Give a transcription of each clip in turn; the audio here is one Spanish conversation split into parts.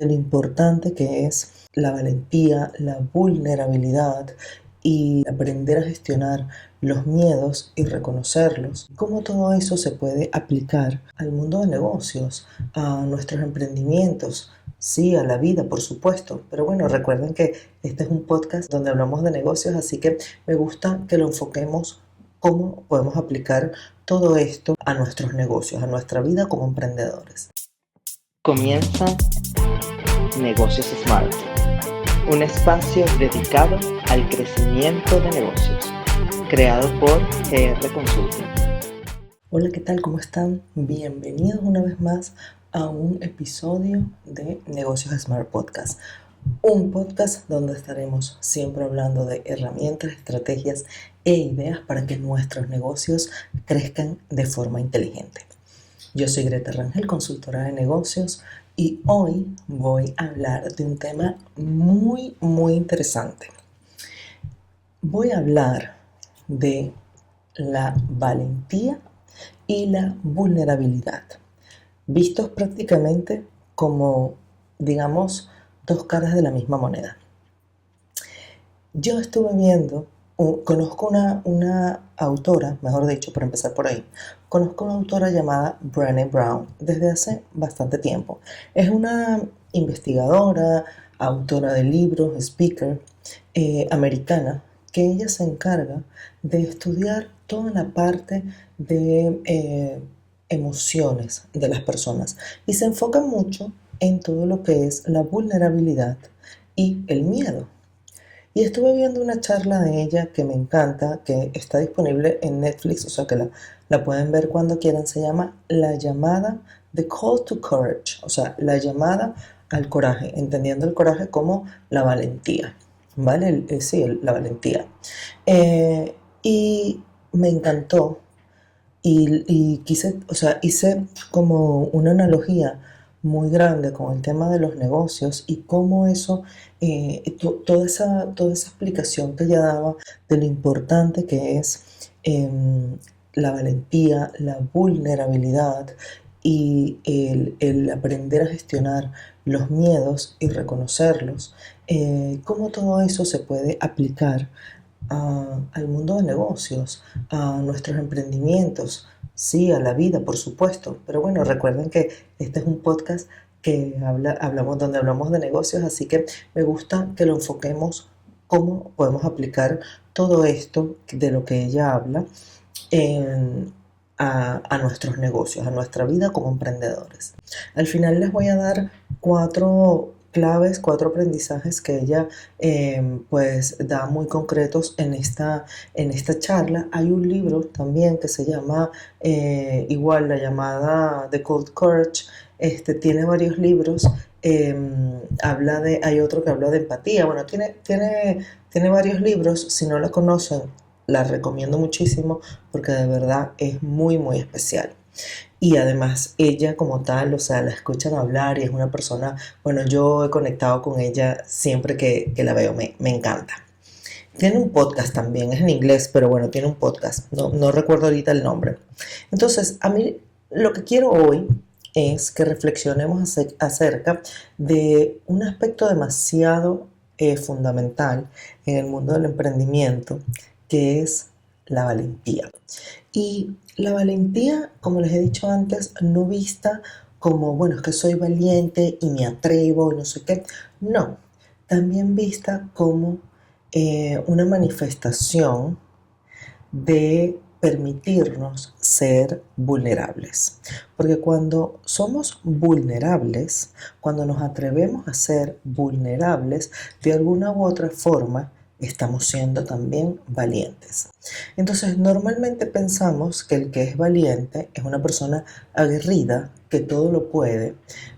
de lo importante que es la valentía, la vulnerabilidad y aprender a gestionar los miedos y reconocerlos. Cómo todo eso se puede aplicar al mundo de negocios, a nuestros emprendimientos, sí, a la vida, por supuesto. Pero bueno, recuerden que este es un podcast donde hablamos de negocios, así que me gusta que lo enfoquemos cómo podemos aplicar todo esto a nuestros negocios, a nuestra vida como emprendedores. Comienza Negocios Smart, un espacio dedicado al crecimiento de negocios, creado por GR Consulting. Hola, ¿qué tal? ¿Cómo están? Bienvenidos una vez más a un episodio de Negocios Smart Podcast. Un podcast donde estaremos siempre hablando de herramientas, estrategias e ideas para que nuestros negocios crezcan de forma inteligente. Yo soy Greta Rangel, consultora de negocios, y hoy voy a hablar de un tema muy interesante. Voy a hablar de la valentía y la vulnerabilidad, vistos prácticamente como, digamos, dos caras de la misma moneda. Yo estuve viendo, conozco una autora, mejor dicho, por empezar por ahí, conozco una autora llamada Brené Brown desde hace bastante tiempo. Es una investigadora, autora de libros, speaker, americana, que ella se encarga de estudiar toda la parte de emociones de las personas y se enfoca mucho en todo lo que es la vulnerabilidad y el miedo. Y estuve viendo una charla de ella que me encanta, que está disponible en Netflix, o sea que la pueden ver cuando quieran. Se llama La llamada, The Call to Courage, o sea, la llamada al coraje, entendiendo el coraje como la valentía, ¿vale? Sí, la valentía. Y me encantó y quise, o sea, hice como una analogía muy grande con el tema de los negocios y cómo eso, toda esa explicación que ella daba de lo importante que es la valentía, la vulnerabilidad y el aprender a gestionar los miedos y reconocerlos, cómo todo eso se puede aplicar al mundo de negocios, a nuestros emprendimientos, sí, a la vida, por supuesto. Pero bueno, recuerden que este es un podcast que hablamos, donde hablamos de negocios, así que me gusta que lo enfoquemos cómo podemos aplicar todo esto de lo que ella habla en, a nuestros negocios, a nuestra vida como emprendedores. Al final les voy a dar cuatro claves, cuatro aprendizajes que ella pues da muy concretos en esta charla. Hay un libro también que se llama igual la llamada The Cold Courage. Tiene varios libros. Hay otro que habla de empatía. Bueno, tiene varios libros. Si no la conocen, la recomiendo muchísimo porque de verdad es muy especial. Y además ella como tal, o sea, la escuchan hablar y es una persona, bueno, yo he conectado con ella siempre que la veo, me encanta. Tiene un podcast también, es en inglés, pero bueno, tiene un podcast, no recuerdo ahorita el nombre. Entonces, a mí lo que quiero hoy es que reflexionemos acerca de un aspecto demasiado fundamental en el mundo del emprendimiento, que es la valentía. Y la valentía, como les he dicho antes, no vista como, bueno, es que soy valiente y me atrevo y no sé qué. No, también vista como una manifestación de permitirnos ser vulnerables. Porque cuando somos vulnerables, cuando nos atrevemos a ser vulnerables, de alguna u otra forma, estamos siendo también valientes. Entonces, normalmente pensamos que el que es valiente es una persona aguerrida, que todo lo puede,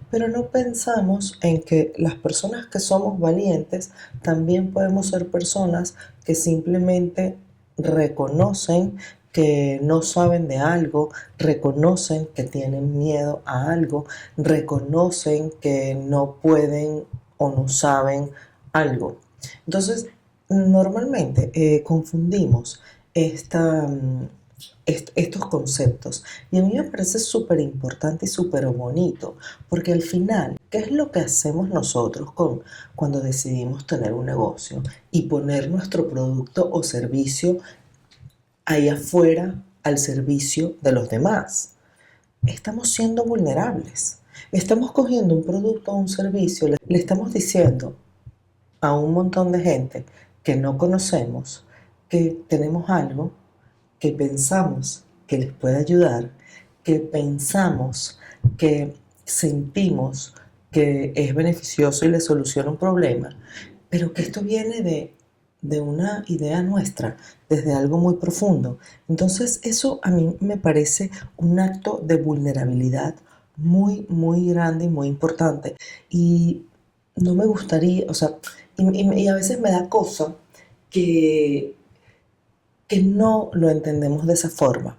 pero no pensamos en que las personas que somos valientes también podemos ser personas que simplemente reconocen que no saben de algo, reconocen que tienen miedo a algo, reconocen que no pueden o no saben algo. Entonces, normalmente confundimos esta, estos conceptos. Y a mí me parece súper importante y súper bonito, porque al final, ¿qué es lo que hacemos nosotros cuando decidimos tener un negocio y poner nuestro producto o servicio ahí afuera al servicio de los demás? Estamos siendo vulnerables. Estamos cogiendo un producto o un servicio, le estamos diciendo a un montón de gente que no conocemos que tenemos algo que pensamos que les puede ayudar, que pensamos que sentimos que es beneficioso y les soluciona un problema, pero que esto viene de una idea nuestra, desde algo muy profundo. Entonces eso a mí me parece un acto de vulnerabilidad muy, muy grande y muy importante. Y no me gustaría, o sea, y a veces me da cosa que, que no lo entendemos de esa forma.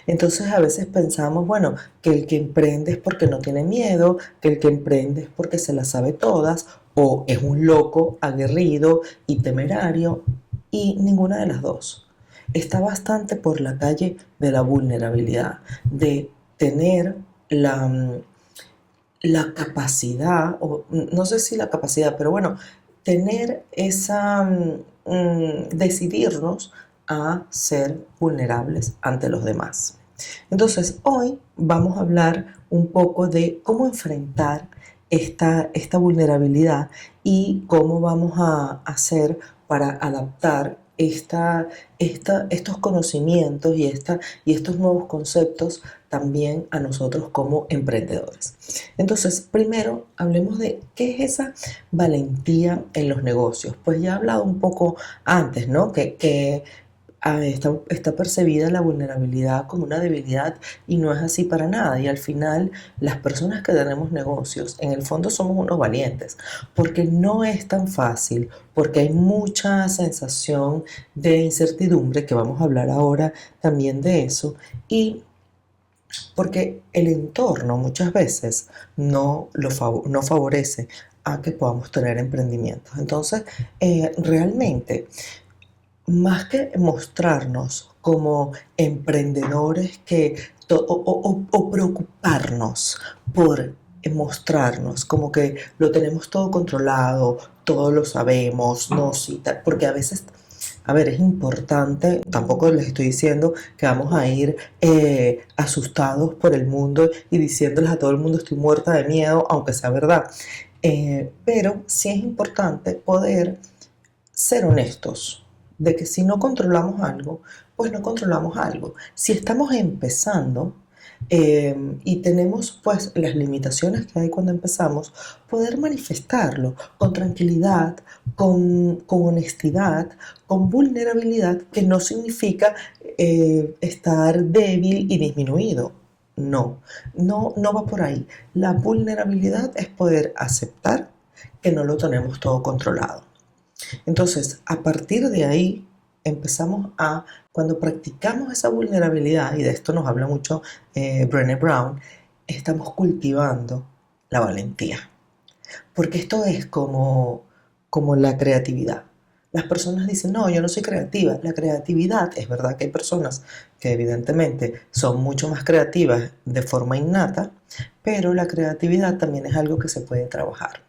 Entonces a veces pensamos, bueno, que el que emprende es porque no tiene miedo, que el que emprende es porque se las sabe todas, o es un loco aguerrido y temerario, y ninguna de las dos. Está bastante por la calle de la vulnerabilidad, de tener la capacidad, o no sé si la capacidad, pero bueno, tener esa, decidirnos a ser vulnerables ante los demás. Entonces, hoy vamos a hablar un poco de cómo enfrentar esta vulnerabilidad y cómo vamos a hacer para adaptar estos conocimientos y estos nuevos conceptos también a nosotros como emprendedores. Entonces, primero hablemos de qué es esa valentía en los negocios. Pues ya he hablado un poco antes, ¿no? Que está percibida la vulnerabilidad como una debilidad y no es así para nada. Y al final, las personas que tenemos negocios, en el fondo somos unos valientes, porque no es tan fácil, porque hay mucha sensación de incertidumbre, que vamos a hablar ahora también de eso, y porque el entorno muchas veces no favorece a que podamos tener emprendimientos. Entonces, realmente, más que mostrarnos como emprendedores o preocuparnos por mostrarnos como que lo tenemos todo controlado, todo lo sabemos, no, sí, porque a veces, a ver, es importante, tampoco les estoy diciendo que vamos a ir asustados por el mundo y diciéndoles a todo el mundo estoy muerta de miedo, aunque sea verdad. Pero sí es importante poder ser honestos, de que si no controlamos algo, pues no controlamos algo. Si estamos empezando y tenemos pues las limitaciones que hay cuando empezamos, poder manifestarlo con tranquilidad, con honestidad, con vulnerabilidad, que no significa estar débil y disminuido. No, no va por ahí. La vulnerabilidad es poder aceptar que no lo tenemos todo controlado. Entonces, a partir de ahí, cuando practicamos esa vulnerabilidad, y de esto nos habla mucho Brené Brown, estamos cultivando la valentía. Porque esto es como la creatividad. Las personas dicen, no, yo no soy creativa. La creatividad, es verdad que hay personas que evidentemente son mucho más creativas de forma innata, pero la creatividad también es algo que se puede trabajar.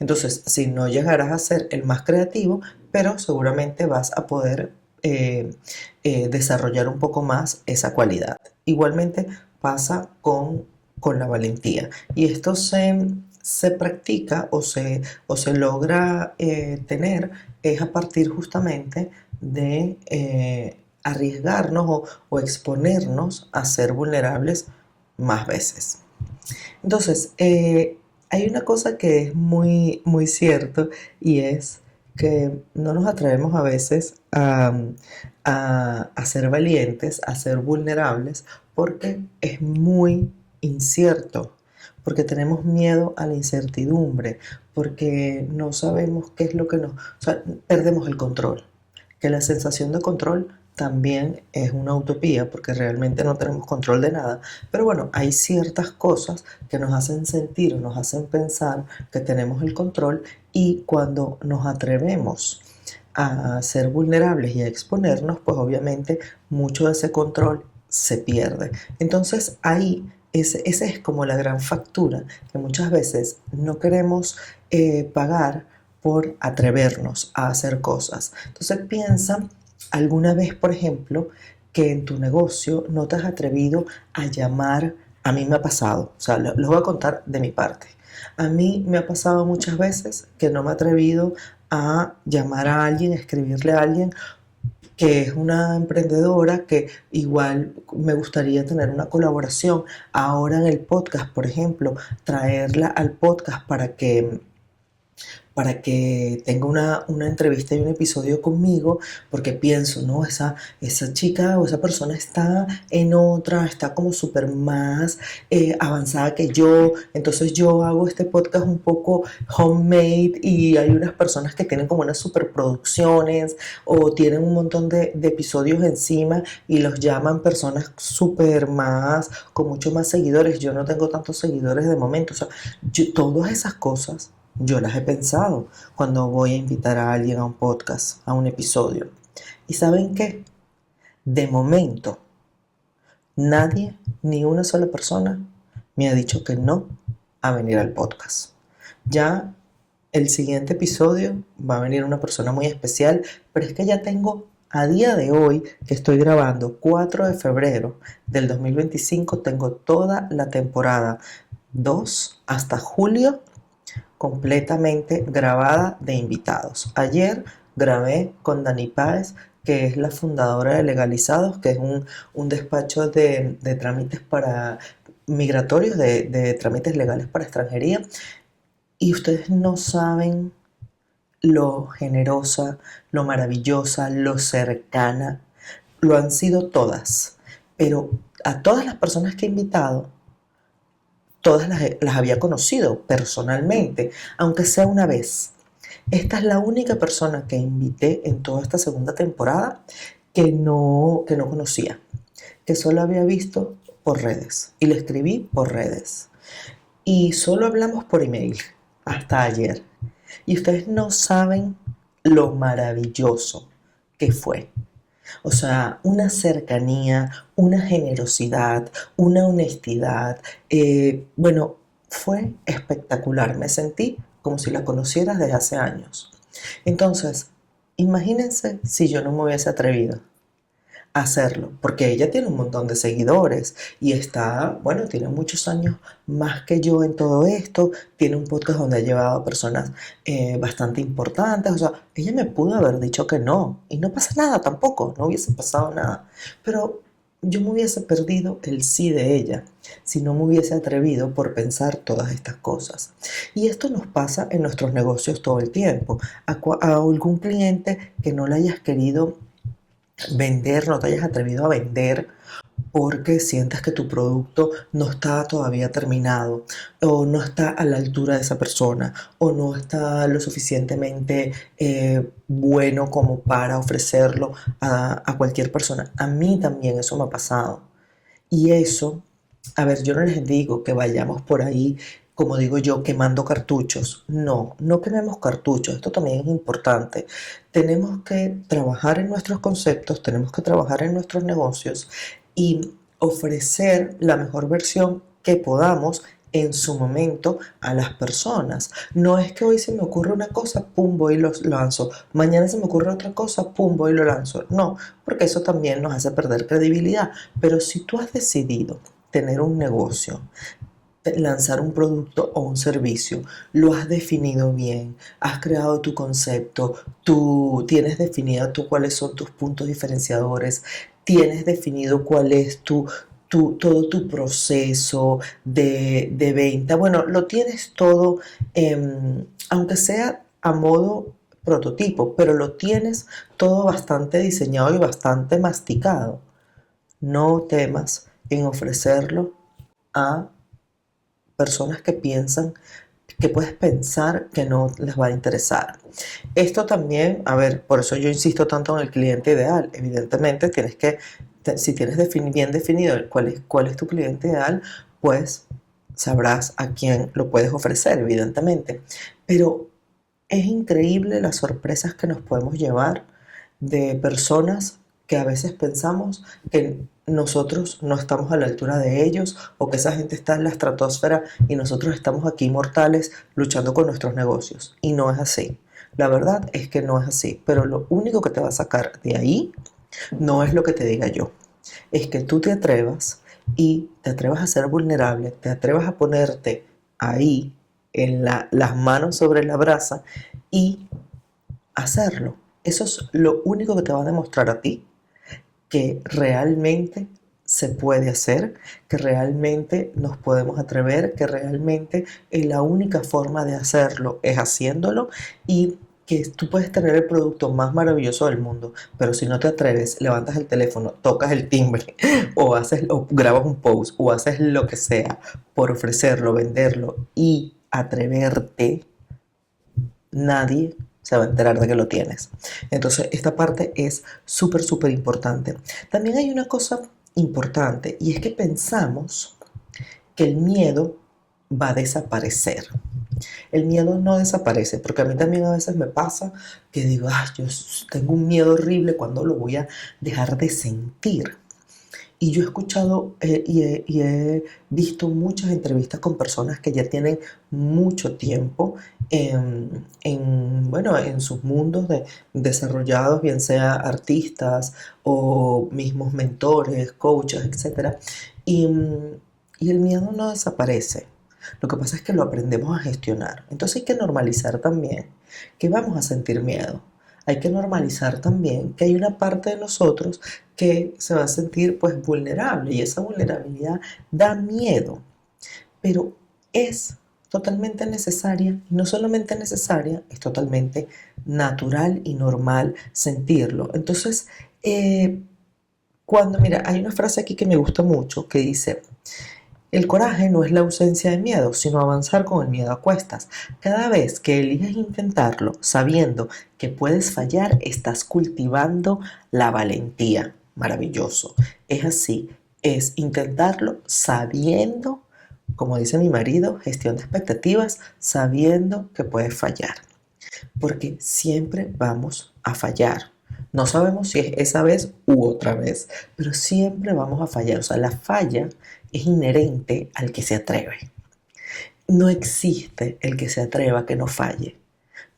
Entonces, si no llegarás a ser el más creativo, pero seguramente vas a poder desarrollar un poco más esa cualidad. Igualmente pasa con la valentía. Y esto se practica o se logra tener es a partir justamente de arriesgarnos o exponernos a ser vulnerables más veces. Entonces, hay una cosa que es muy, muy cierto y es que no nos atrevemos a veces a ser valientes, a ser vulnerables, porque es muy incierto, porque tenemos miedo a la incertidumbre, porque no sabemos qué es lo que nos... O sea, perdemos el control, que la sensación de control también es una utopía porque realmente no tenemos control de nada, pero bueno, hay ciertas cosas que nos hacen sentir, nos hacen pensar que tenemos el control y cuando nos atrevemos a ser vulnerables y a exponernos, pues obviamente mucho de ese control se pierde. Entonces ahí esa es como la gran factura que muchas veces no queremos pagar por atrevernos a hacer cosas. Entonces piensa alguna vez, por ejemplo, que en tu negocio no te has atrevido a llamar. A mí me ha pasado, o sea, les voy a contar de mi parte. A mí me ha pasado muchas veces que no me he atrevido a llamar a alguien, a escribirle a alguien que es una emprendedora que igual me gustaría tener una colaboración ahora en el podcast, por ejemplo, traerla al podcast para que tenga una entrevista y un episodio conmigo, porque pienso, ¿no? Esa chica o esa persona está en otra, está como súper más avanzada que yo, entonces yo hago este podcast un poco homemade y hay unas personas que tienen como unas superproducciones o tienen un montón de episodios encima y los llaman personas súper más, con mucho más seguidores. Yo no tengo tantos seguidores de momento, o sea, todas esas cosas yo las he pensado cuando voy a invitar a alguien a un podcast, a un episodio. ¿Y saben qué? De momento, nadie, ni una sola persona, me ha dicho que no a venir al podcast. Ya el siguiente episodio va a venir una persona muy especial, pero es que ya tengo, a día de hoy, que estoy grabando 4 de febrero del 2025, tengo toda la temporada 2 hasta julio completamente grabada de invitados. Ayer grabé con Dani Páez, que es la fundadora de Legalizados, que es un despacho de trámites para migratorios, de trámites legales para extranjería. Y ustedes no saben lo generosa, lo maravillosa, lo cercana. Lo han sido todas. Pero a todas las personas que he invitado, todas las había conocido personalmente, aunque sea una vez. Esta es la única persona que invité en toda esta segunda temporada que no conocía, que solo había visto por redes y le escribí por redes. Y solo hablamos por email hasta ayer. Y ustedes no saben lo maravilloso que fue. O sea, una cercanía, una generosidad, una honestidad. Bueno, fue espectacular. Me sentí como si la conociera desde hace años. Entonces, imagínense si yo no me hubiese atrevido hacerlo, porque ella tiene un montón de seguidores y está, bueno, tiene muchos años más que yo en todo esto, tiene un podcast donde ha llevado a personas bastante importantes, o sea, ella me pudo haber dicho que no, y no pasa nada tampoco, no hubiese pasado nada, pero yo me hubiese perdido el sí de ella si no me hubiese atrevido por pensar todas estas cosas. Y esto nos pasa en nuestros negocios todo el tiempo. A algún cliente que no le hayas querido vender, no te hayas atrevido a vender porque sientas que tu producto no está todavía terminado o no está a la altura de esa persona o no está lo suficientemente bueno como para ofrecerlo a cualquier persona. A mí también eso me ha pasado. Y eso, a ver, yo no les digo que vayamos por ahí, como digo yo, quemando cartuchos. No, no quememos cartuchos. Esto también es importante. Tenemos que trabajar en nuestros conceptos, tenemos que trabajar en nuestros negocios y ofrecer la mejor versión que podamos en su momento a las personas. No es que hoy se me ocurre una cosa, pum, voy y lo lanzo. Mañana se me ocurre otra cosa, pum, voy y lo lanzo. No, porque eso también nos hace perder credibilidad. Pero si tú has decidido tener un negocio, lanzar un producto o un servicio, lo has definido bien, has creado tu concepto, tú tienes definido cuáles son tus puntos diferenciadores, tienes definido cuál es todo tu proceso de venta. Bueno, lo tienes todo, aunque sea a modo prototipo, pero lo tienes todo bastante diseñado y bastante masticado. No temas en ofrecerlo a personas que piensan, que puedes pensar que no les va a interesar. Esto también, a ver, por eso yo insisto tanto en el cliente ideal. Evidentemente tienes que, si tienes bien definido cuál es tu cliente ideal, pues sabrás a quién lo puedes ofrecer, evidentemente. Pero Es increíble las sorpresas que nos podemos llevar de personas que a veces pensamos que nosotros no estamos a la altura de ellos o que esa gente está en la estratosfera y nosotros estamos aquí mortales luchando con nuestros negocios. Y no es así. La verdad es que no es así. Pero lo único que te va a sacar de ahí no es lo que te diga yo. Es que tú te atrevas y te atrevas a ser vulnerable, te atrevas a ponerte ahí en las manos sobre la brasa y hacerlo. Eso es lo único que te va a demostrar a ti que realmente se puede hacer, que realmente nos podemos atrever, que realmente la única forma de hacerlo es haciéndolo y que tú puedes tener el producto más maravilloso del mundo, pero si no te atreves, levantas el teléfono, tocas el timbre o haces o grabas un post o haces lo que sea por ofrecerlo, venderlo y atreverte, nadie se va a enterar de que lo tienes. Entonces, esta parte es súper, súper importante. También hay una cosa importante y es que pensamos que el miedo va a desaparecer. El miedo no desaparece, porque a mí también a veces me pasa que digo, ay, yo tengo un miedo horrible, cuando lo voy a dejar de sentir. Y yo he escuchado y he visto muchas entrevistas con personas que ya tienen mucho tiempo bueno, en sus mundos desarrollados, bien sea artistas o mismos mentores, coaches, etcétera. Y, y el miedo no desaparece. Lo que pasa es que lo aprendemos a gestionar. Entonces hay que normalizar también que vamos a sentir miedo. Hay que normalizar también que hay una parte de nosotros que se va a sentir pues vulnerable y esa vulnerabilidad da miedo, pero es totalmente necesaria y no solamente necesaria, es totalmente natural y normal sentirlo. Entonces, mira, hay una frase aquí que me gusta mucho que dice, el coraje no es la ausencia de miedo, sino avanzar con el miedo a cuestas. Cada vez que eliges intentarlo sabiendo que puedes fallar, estás cultivando la valentía. Maravilloso. Es así, es intentarlo sabiendo, como dice mi marido, gestión de expectativas, sabiendo que puedes fallar. Porque siempre vamos a fallar. No sabemos si es esa vez u otra vez, pero siempre vamos a fallar. O sea, la falla es inherente al que se atreve. No existe el que se atreva que no falle.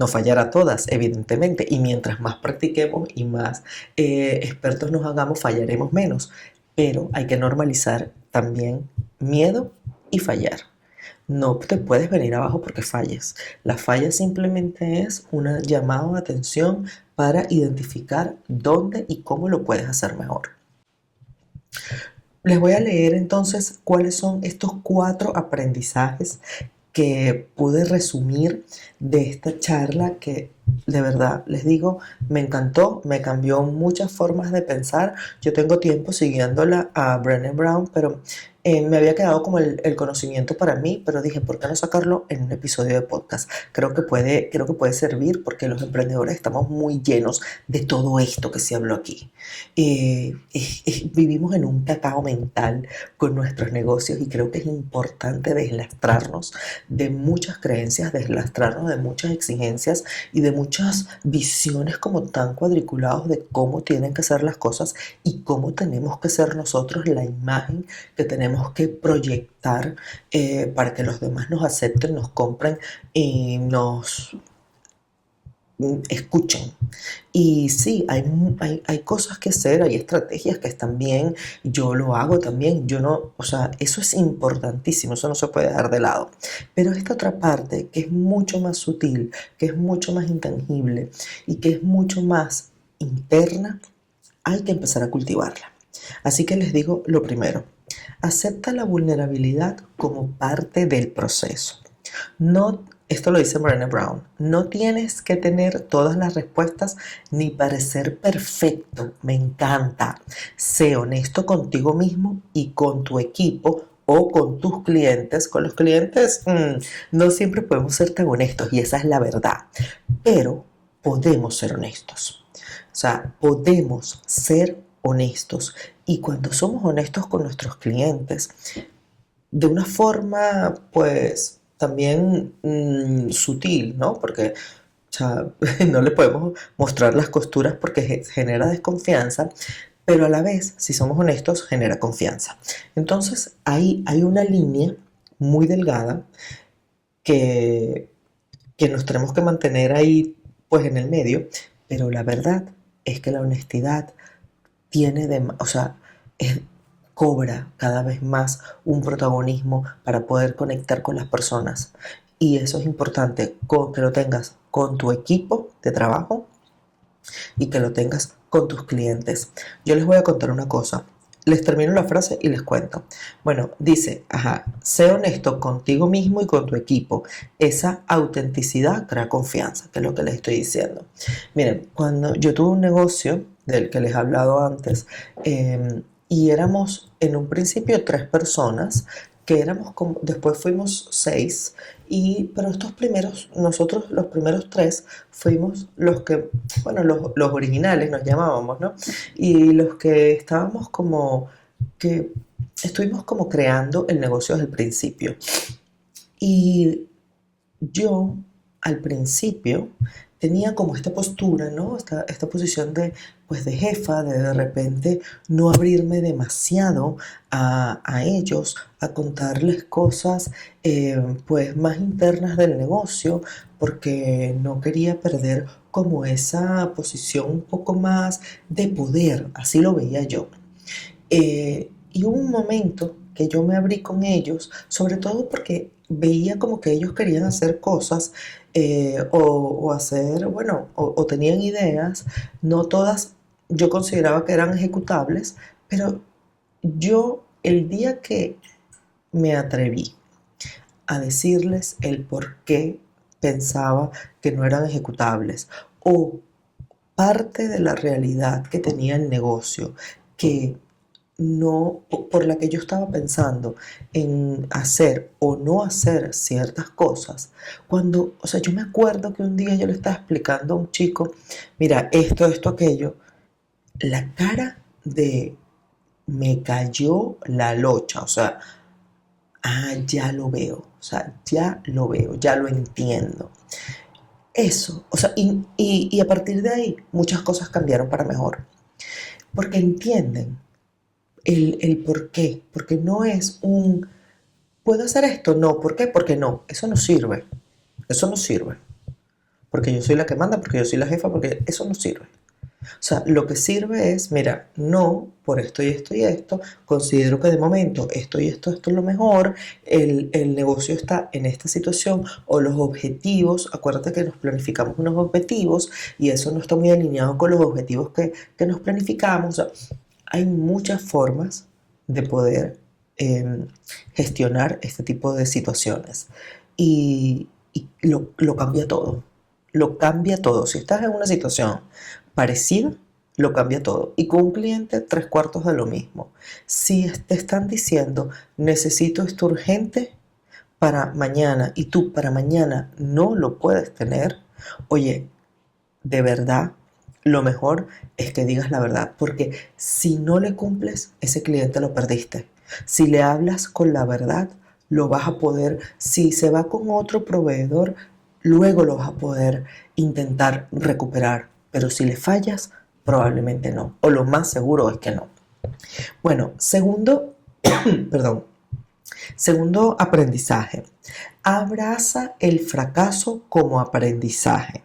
No fallará todas, evidentemente, y mientras más practiquemos y más expertos nos hagamos, fallaremos menos. Pero hay que normalizar también miedo y fallar. No te puedes venir abajo porque falles. La falla simplemente es un llamado de atención para identificar dónde y cómo lo puedes hacer mejor. Les voy a leer entonces cuáles son estos 4 aprendizajes que pude resumir de esta charla que de verdad les digo, me encantó, me cambió muchas formas de pensar. Yo tengo tiempo siguiéndola a Brené Brown, pero me había quedado como el conocimiento para mí, pero dije, ¿por qué no sacarlo en un episodio de podcast? Creo que puede servir porque los emprendedores estamos muy llenos de todo esto que se habló aquí. Vivimos en un cacao mental con nuestros negocios y creo que es importante deslastrarnos de muchas creencias, deslastrarnos de muchas exigencias y de muchas visiones como tan cuadriculados de cómo tienen que ser las cosas y cómo tenemos que ser nosotros, la imagen que tenemos que proyectar para que los demás nos acepten, nos compren y nos escuchen. Y sí, hay cosas que hacer, hay estrategias que están bien, yo lo hago también, yo no, o sea, eso es importantísimo, eso no se puede dejar de lado. Pero esta otra parte que es mucho más sutil, que es mucho más intangible y que es mucho más interna, hay que empezar a cultivarla. Así que les digo lo primero, acepta la vulnerabilidad como parte del proceso. No, esto lo dice Brené Brown, no tienes que tener todas las respuestas ni parecer perfecto, me encanta. Sé honesto contigo mismo y con tu equipo o con tus clientes. Con los clientes no siempre podemos ser tan honestos y esa es la verdad, pero podemos ser honestos. O sea, podemos ser honestos y cuando somos honestos con nuestros clientes, de una forma pues también sutil, ¿no? Porque sea, no le podemos mostrar las costuras porque genera desconfianza, pero a la vez, si somos honestos, genera confianza. Entonces, ahí hay una línea muy delgada que, que nos tenemos que mantener ahí, pues en el medio, pero la verdad es que la honestidad o sea, es- cobra cada vez más un protagonismo para poder conectar con las personas. Y eso es importante, que lo tengas con tu equipo de trabajo y que lo tengas con tus clientes. Yo les voy a contar una cosa. Les termino la frase y les cuento. Bueno, dice, ajá, sé honesto contigo mismo y con tu equipo. Esa autenticidad crea confianza, que es lo que les estoy diciendo. Miren, cuando yo tuve un negocio del que les he hablado antes, y éramos en un principio 3 personas, que éramos como, después fuimos 6, pero estos primeros, nosotros los primeros 3 fuimos los que, bueno, los originales nos llamábamos, ¿no? Y los que estábamos como, que estuvimos como creando el negocio desde el principio. Y yo al principio tenía como esta postura, ¿no? Esta posición de, pues de jefa, de repente no abrirme demasiado a ellos, a contarles cosas pues más internas del negocio, porque no quería perder como esa posición un poco más de poder, así lo veía yo. Y hubo un momento que yo me abrí con ellos, sobre todo porque veía como que ellos querían hacer cosas o hacer, bueno, o tenían ideas, no todas yo consideraba que eran ejecutables, pero yo el día que me atreví a decirles el por qué pensaba que no eran ejecutables o parte de la realidad que tenía el negocio, que no, por la que yo estaba pensando en hacer o no hacer ciertas cosas, cuando, o sea, yo me acuerdo que un día yo le estaba explicando a un chico, mira, esto, aquello, la cara de me cayó la locha, o sea, ya lo veo, o sea, ya lo veo, ya lo entiendo. Eso, o sea, y a partir de ahí muchas cosas cambiaron para mejor, porque entienden el por qué, porque no es un, ¿puedo hacer esto? No, ¿por qué? Porque no, eso no sirve, porque yo soy la que manda, porque yo soy la jefa, porque eso no sirve. O sea, lo que sirve es, mira, no, por esto y esto y esto, considero que de momento esto y esto es lo mejor, el negocio está en esta situación o los objetivos, acuérdate que nos planificamos unos objetivos y eso no está muy alineado con los objetivos que nos planificamos. O sea, hay muchas formas de poder gestionar este tipo de situaciones y lo cambia todo. Lo cambia todo. Si estás en una situación parecida, lo cambia todo. Y con un cliente, 3/4 de lo mismo. Si te están diciendo, necesito esto urgente para mañana y tú para mañana no lo puedes tener, oye, de verdad, lo mejor es que digas la verdad, porque si no le cumples, ese cliente lo perdiste. Si le hablas con la verdad, lo vas a poder, si se va con otro proveedor, luego lo vas a poder intentar recuperar, pero si le fallas, probablemente no, o lo más seguro es que no. Bueno, segundo, perdón, segundo aprendizaje. Abraza el fracaso como aprendizaje.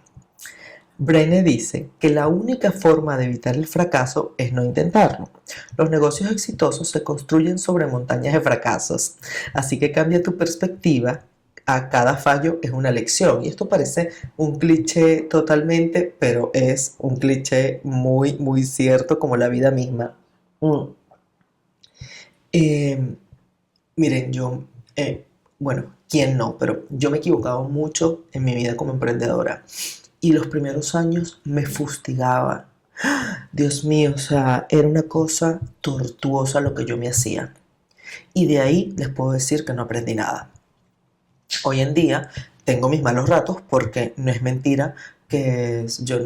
Brené dice que la única forma de evitar el fracaso es no intentarlo. Los negocios exitosos se construyen sobre montañas de fracasos, así que cambia tu perspectiva. A cada fallo es una lección. Y esto parece un cliché totalmente, pero es un cliché muy, muy cierto como la vida misma. Mm. Eh, Miren, yo, bueno, ¿quién no? Pero yo me he equivocado mucho en mi vida como emprendedora. Y los primeros años me fustigaba. Dios mío, o sea, era una cosa tortuosa lo que yo me hacía. Y de ahí les puedo decir que no aprendí nada. Hoy en día tengo mis malos ratos porque no es mentira que yo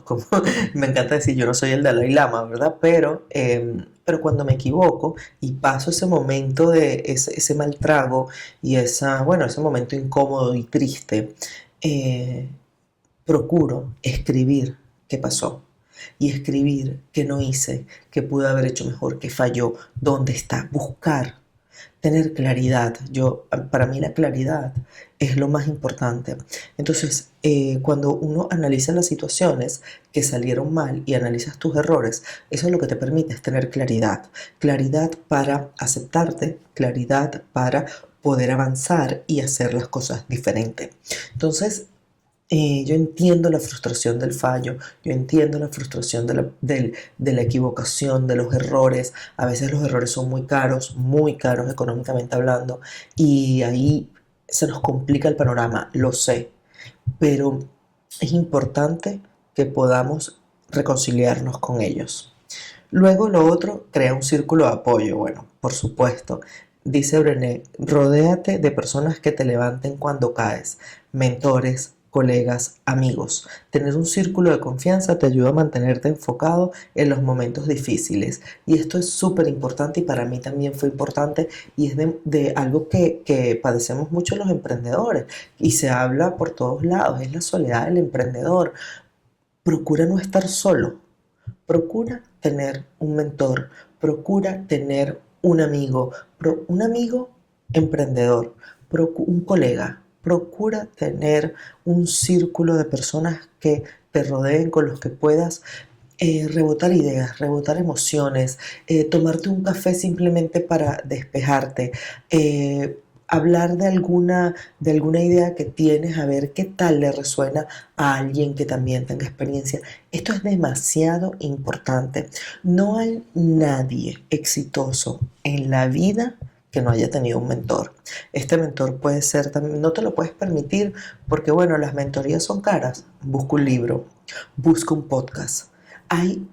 como me encanta decir, yo no soy el Dalai Lama, ¿verdad? Pero cuando me equivoco y paso ese momento de ese mal trago y bueno, ese momento incómodo y triste, eh, procuro escribir qué pasó y escribir qué no hice, qué pude haber hecho mejor, qué falló, dónde está, buscar, tener claridad. Para mí la claridad es lo más importante. Entonces, cuando uno analiza las situaciones que salieron mal y analizas tus errores, eso es lo que te permite es tener claridad. Claridad para aceptarte, claridad para poder avanzar y hacer las cosas diferentes. Entonces, yo entiendo la frustración del fallo, yo entiendo la frustración de la equivocación, de los errores. A veces los errores son muy caros económicamente hablando, y ahí se nos complica el panorama, lo sé, pero es importante que podamos reconciliarnos con ellos. Luego lo otro, crea un círculo de apoyo. Bueno, por supuesto, dice Brené, rodéate de personas que te levanten cuando caes, mentores, colegas, amigos. Tener un círculo de confianza te ayuda a mantenerte enfocado en los momentos difíciles. Y esto es súper importante y para mí también fue importante y es de algo que padecemos mucho los emprendedores y se habla por todos lados, es la soledad del emprendedor. Procura no estar solo. Procura tener un mentor, procura tener un amigo emprendedor, un colega. Procura tener un círculo de personas que te rodeen, con los que puedas rebotar ideas, rebotar emociones, tomarte un café simplemente para despejarte, hablar de alguna idea que tienes, a ver qué tal le resuena a alguien que también tenga experiencia. Esto es demasiado importante. No hay nadie exitoso en la vida que no haya tenido un mentor. Este mentor puede ser también, no te lo puedes permitir porque bueno, las mentorías son caras. Busca un libro, busca un podcast. Hay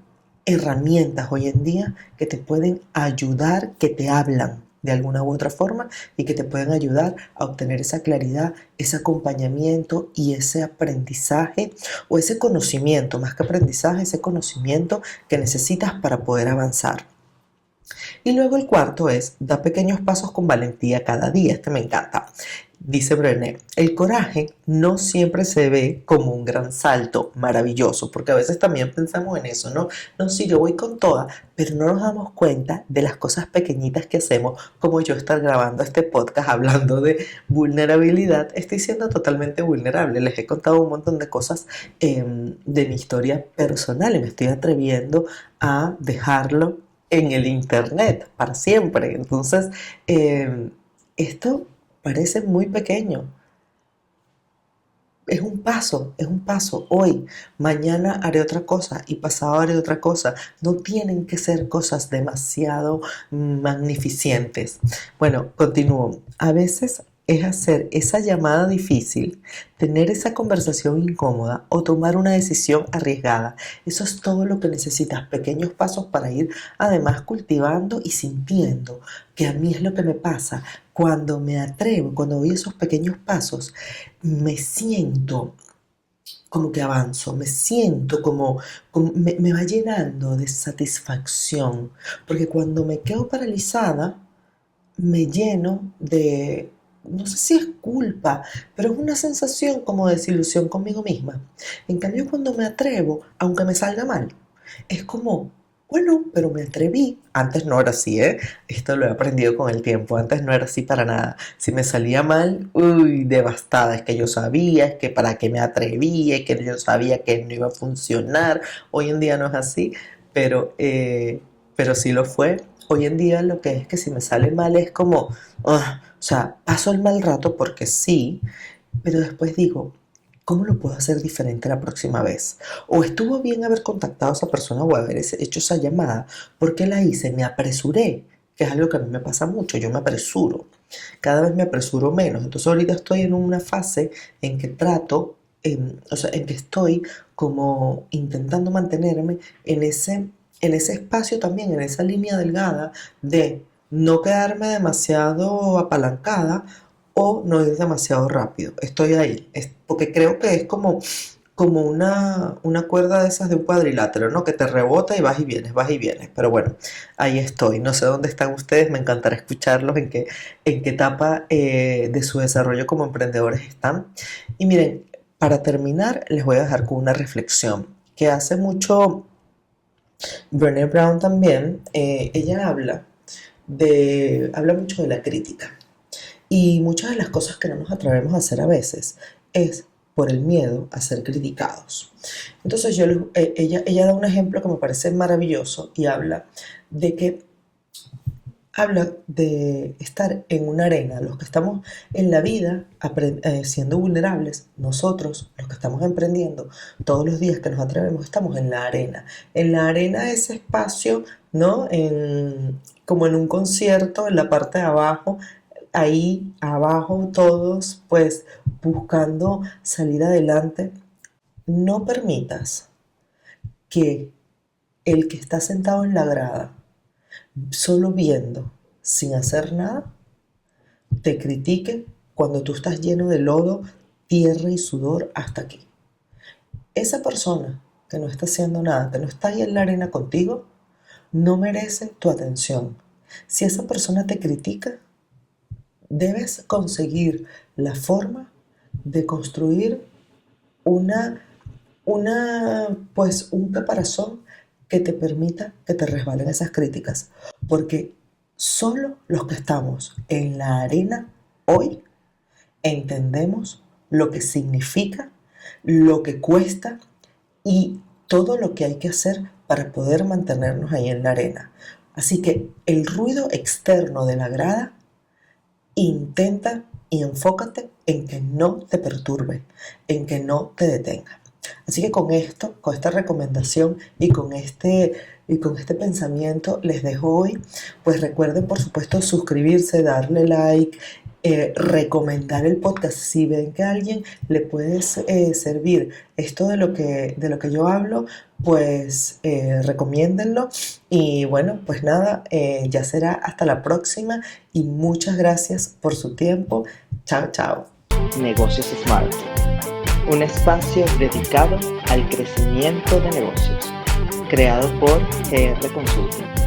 herramientas hoy en día que te pueden ayudar, que te hablan de alguna u otra forma y que te pueden ayudar a obtener esa claridad, ese acompañamiento y ese aprendizaje o ese conocimiento, más que aprendizaje, ese conocimiento que necesitas para poder avanzar. Y luego el cuarto es, da pequeños pasos con valentía cada día. Este me encanta. Dice Brené, el coraje no siempre se ve como un gran salto maravilloso, porque a veces también pensamos en eso, ¿no? No, sí, yo voy con toda, pero no nos damos cuenta de las cosas pequeñitas que hacemos, como yo estar grabando este podcast hablando de vulnerabilidad. Estoy siendo totalmente vulnerable, les he contado un montón de cosas de mi historia personal y me estoy atreviendo a dejarlo en el internet para siempre. Entonces, esto parece muy pequeño. Es un paso. Hoy, mañana haré otra cosa y pasado haré otra cosa. No tienen que ser cosas demasiado magnificentes. Bueno, continúo. A veces es hacer esa llamada difícil, tener esa conversación incómoda o tomar una decisión arriesgada. Eso es todo lo que necesitas, pequeños pasos para ir además cultivando y sintiendo, que a mí es lo que me pasa. Cuando me atrevo, cuando doy esos pequeños pasos, me siento como que avanzo, me siento como me va llenando de satisfacción, porque cuando me quedo paralizada, me lleno de, no sé si es culpa, pero es una sensación como de desilusión conmigo misma. En cambio, cuando me atrevo, aunque me salga mal, es como, bueno, pero me atreví. Antes no era así, ¿eh? Esto lo he aprendido con el tiempo. Antes no era así para nada. Si me salía mal, uy, devastada. Es que yo sabía, es que para qué me atreví, es que yo sabía que no iba a funcionar. Hoy en día no es así, pero sí lo fue. Hoy en día lo que es que si me sale mal es como, o sea, paso el mal rato porque sí, pero después digo, ¿cómo lo puedo hacer diferente la próxima vez? O estuvo bien haber contactado a esa persona o haber hecho esa llamada. ¿Por qué la hice? Me apresuré, que es algo que a mí me pasa mucho. Yo me apresuro. Cada vez me apresuro menos. Entonces ahorita estoy en una fase en que o sea, en que estoy como intentando mantenerme en ese espacio también, en esa línea delgada de no quedarme demasiado apalancada o no ir demasiado rápido. Estoy ahí, porque creo que es como una cuerda de esas de un cuadrilátero, ¿no? Que te rebota y vas y vienes. Pero bueno, ahí estoy. No sé dónde están ustedes, me encantará escucharlos, en qué etapa de su desarrollo como emprendedores están. Y miren, para terminar, les voy a dejar con una reflexión que hace mucho Brené Brown también. Ella habla mucho de la crítica. Y muchas de las cosas que no nos atrevemos a hacer a veces es por el miedo a ser criticados. Entonces ella da un ejemplo que me parece maravilloso y habla de estar en una arena. Los que estamos en la vida siendo vulnerables, nosotros, los que estamos emprendiendo, todos los días que nos atrevemos, estamos en la arena. En la arena, ese espacio, ¿no? Como en un concierto, en la parte de abajo, ahí abajo todos, pues buscando salir adelante. No permitas que el que está sentado en la grada, solo viendo, sin hacer nada, te critique cuando tú estás lleno de lodo, tierra y sudor hasta aquí. Esa persona que no está haciendo nada, que no está ahí en la arena contigo, no merece tu atención. Si esa persona te critica, debes conseguir la forma de construir un caparazón que te permita que te resbalen esas críticas. Porque solo los que estamos en la arena hoy entendemos lo que significa, lo que cuesta y todo lo que hay que hacer para poder mantenernos ahí en la arena. Así que el ruido externo de la grada, intenta y enfócate en que no te perturbe, en que no te detenga. Así que con esto, con esta recomendación y con este pensamiento les dejo hoy. Pues recuerden, por supuesto, suscribirse, darle like, recomendar el podcast. Si ven que a alguien le puede servir esto de lo que yo hablo, pues recomiéndenlo. Y bueno, pues nada, ya será hasta la próxima y muchas gracias por su tiempo. Chao, chao. Negocios Smart, un espacio dedicado al crecimiento de negocios, creado por GR Consulting.